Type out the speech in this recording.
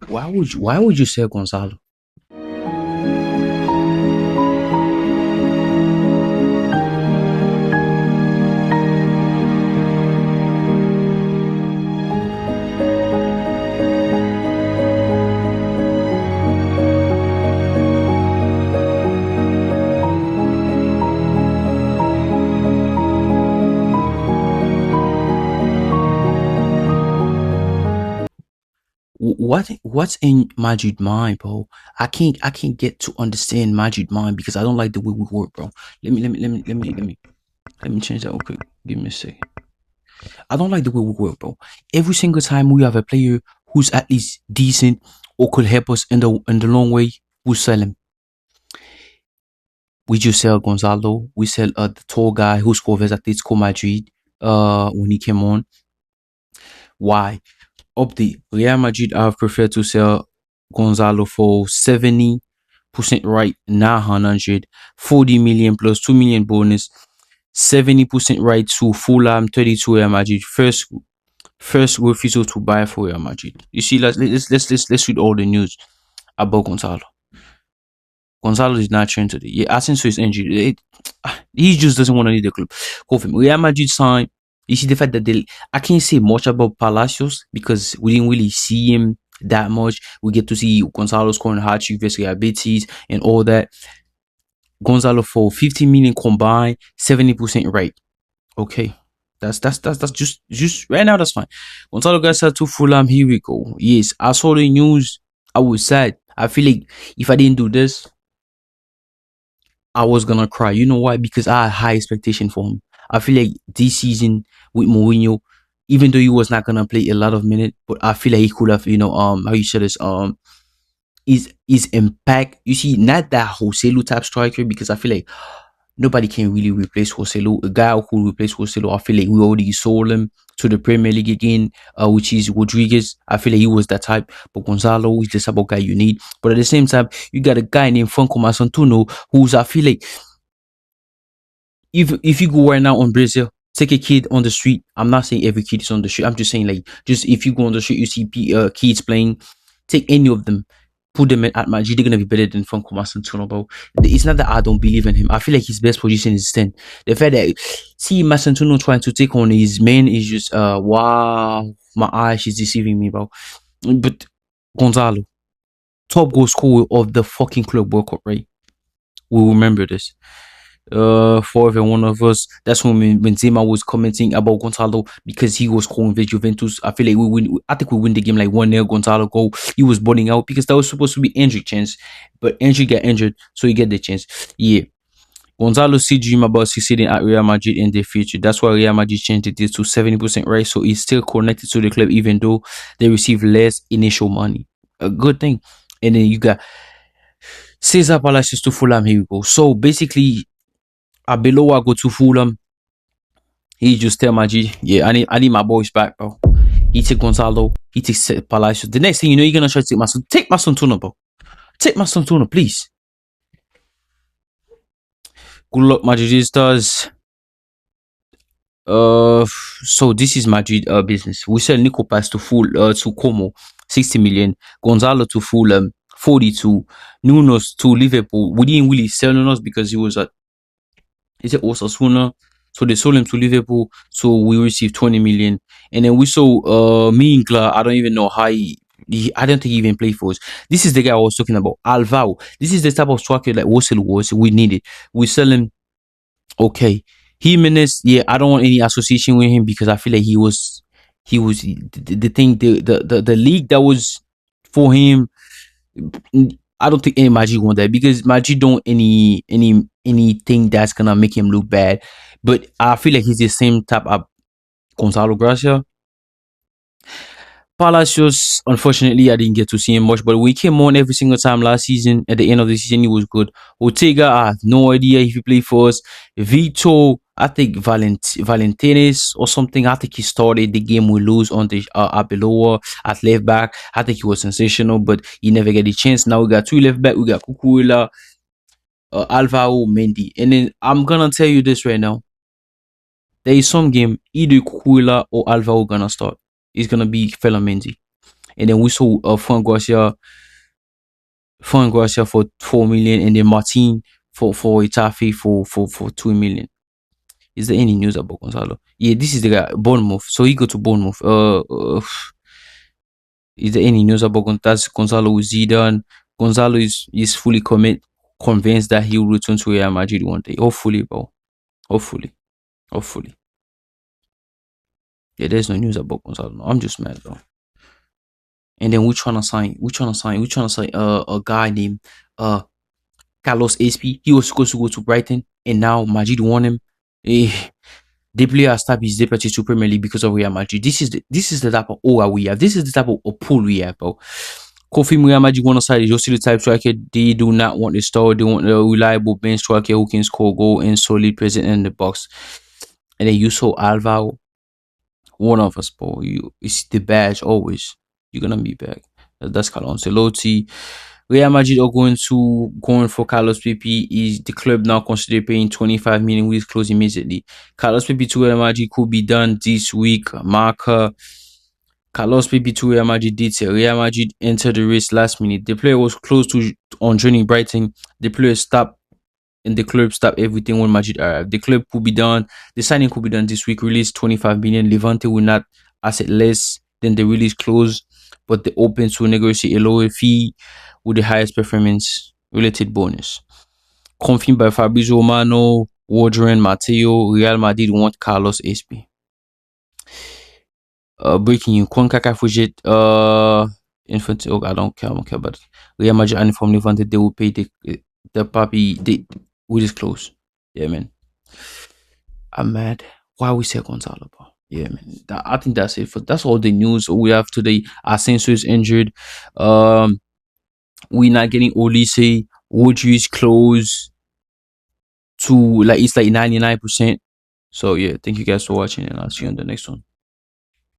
Why would you sell Gonzalo? What's in Madrid mind, bro? I can't get to understand Madrid mind because I don't like the way we work, bro. Let me change that real quick. Give me a sec. I don't like the way we work, bro. Every single time we have a player who's at least decent or could help us in the long way, we sell him. We just sell Gonzalo. We sell the tall guy who scored at Atletico Madrid when he came on. Why? Update. Real Madrid have preferred to sell Gonzalo for 70% right, 900, 40 million plus 2 million bonus, 70% right to Fulham, 32 Real Madrid. First refusal to buy for Real Madrid. You see, let's read all the news about Gonzalo. Gonzalo is not trained today. Yeah, Asensio is injured. He just doesn't want to leave the club. Go for him. Real Madrid signed. You see the fact that I can't say much about Palacios because we didn't really see him that much. We get to see Gonzalo scoring hat trick versus Real Betis and all that. Gonzalo for 50 million combined, 70% right. Okay. That's just right now. That's fine. Gonzalo Garcia to Fulham. Here we go. Yes, I saw the news. I was sad. I feel like if I didn't do this, I was gonna cry. You know why? Because I had high expectation for him. I feel like this season with Mourinho, even though he was not gonna play a lot of minutes, but I feel like he could have, how you said this, his impact. You see, not that Joselu type striker, because I feel like nobody can really replace Joselu. A guy who could replace Joselu, I feel like we already sold him to the Premier League again, which is Rodriguez. I feel like he was that type, but Gonzalo is the type of guy you need. But at the same time, you got a guy named Franco Masantuno, who's, I feel like, if you go right now on Brazil, take a kid on the street. I'm not saying every kid is on the street. I'm just saying, like, just if you go on the street, you see kids playing, take any of them, put them at Madrid, they're gonna be better than Franco Masantuno, bro. It's not that I don't believe in him. I feel like his best position is 10. The fact that see Masantuno trying to take on his man is just wow, my eyes is deceiving me, bro. But Gonzalo, top goal scorer of the fucking Club World Cup, right? We'll remember this. For every one of us. That's when Benzema was commenting about Gonzalo because he was calling the Juventus. I feel like we win. I think we win the game like 1-0. Gonzalo goal. He was burning out because that was supposed to be injury chance, but injury got injured, so he get the chance. Yeah. Gonzalo still dream about succeeding at Real Madrid in the future. That's why Real Madrid changed it to 70% right, so he's still connected to the club even though they receive less initial money. A good thing. And then you got Cesar Palacios to Fulham. Here we go. So basically, Abeloa go to Fulham. He just tell Madrid, yeah, I need my boys back, bro. He take Gonzalo. He takes Palacios. The next thing you know, you're gonna try to take my son. Take my son Tuna, bro. Take my son Tuna, please. Good luck, Madridistas. So this is Madrid business. We sell Nico Pass to Como, 60 million. Gonzalo to Fulham, 42. Nunes to Liverpool. We didn't really sell Nunes because he was at Osasuna. So they sold him to Liverpool. So we received 20 million. And then we saw Mingla. I don't even know how I don't think he even played for us. This is the guy I was talking about. Alvao. This is the type of striker like Wosel was. We needed. We sell him. Okay. Jimenez, yeah, I don't want any association with him because I feel like he was the thing, the league that was for him. I don't think any Madrid want that because Madrid don't anything that's gonna make him look bad. But I feel like he's the same type of Gonzalo Garcia. Palacios, unfortunately, I didn't get to see him much, but we came on every single time last season. At the end of the season, he was good. Ortega, I have no idea if he played for us. Vito, I think Valentines or something. I think he started the game we lose on the Abeloa at left back. I think he was sensational, but he never get a chance. Now we got 2 left back. We got Cucurella, Alvaro, Mendy. And then I'm gonna tell you this right now. There is some game either Cucurella or Alvaro gonna start. It's gonna be Mendy. And then we saw Fran Garcia for 4 million, and then Martin for Itafe for 2 million. Is there any news about Gonzalo? Yeah, this is the guy, Bournemouth. So he go to Bournemouth. Is there any news about Gonzalo with Zidane? Gonzalo is fully convinced that he will return to Real Madrid one day. Hopefully, bro. Hopefully. Yeah, there's no news about Gonzalo. No, I'm just mad, bro. And then we're trying to sign a guy named Carlos Espí. He was supposed to go to Brighton, and now Madrid want him. The player has tapped his deputy to Premier League because of Real Madrid. This is the type of aura we have. This is the type of pull we have, bro. Kofi Real Madrid one side is just the type striker. They do not want the star. They want a reliable bench striker who can score goal and solid present in the box. And then you saw Alvaro, one of us, bro. It's the badge always. You're gonna be back. That's Carlo Ancelotti. Real Madrid are going for Carlos Pepe. Is the club now consider paying 25 million with close immediately? Carlos Pepe to Real Madrid could be done this week. Marker. Carlos Pepe to Real Madrid did say Real Madrid entered the race last minute. The player was close to on joining Brighton. The player stopped, and the club stopped everything when Madrid arrived. The club could be done. The signing could be done this week. Release 25 million. Levante will not accept less than the release clause, but they open to negotiate a lower fee with the highest performance related bonus. Confirmed by Fabrizio Romano, Wardren, Matteo, Real Madrid want Carlos Espí. Breaking news: CONCACAF reject Infantino. I don't care about it. Real Madrid and from Levante, they will pay the puppy. We just close. Yeah, man. I'm mad. Why we say Gonzalo, bro? Yeah, man. I think that's it. That's all the news we have today. Asensio is injured. We're not getting Olise. Rodri is close to it's like 99%. So yeah, thank you guys for watching, and I'll see you on the next one.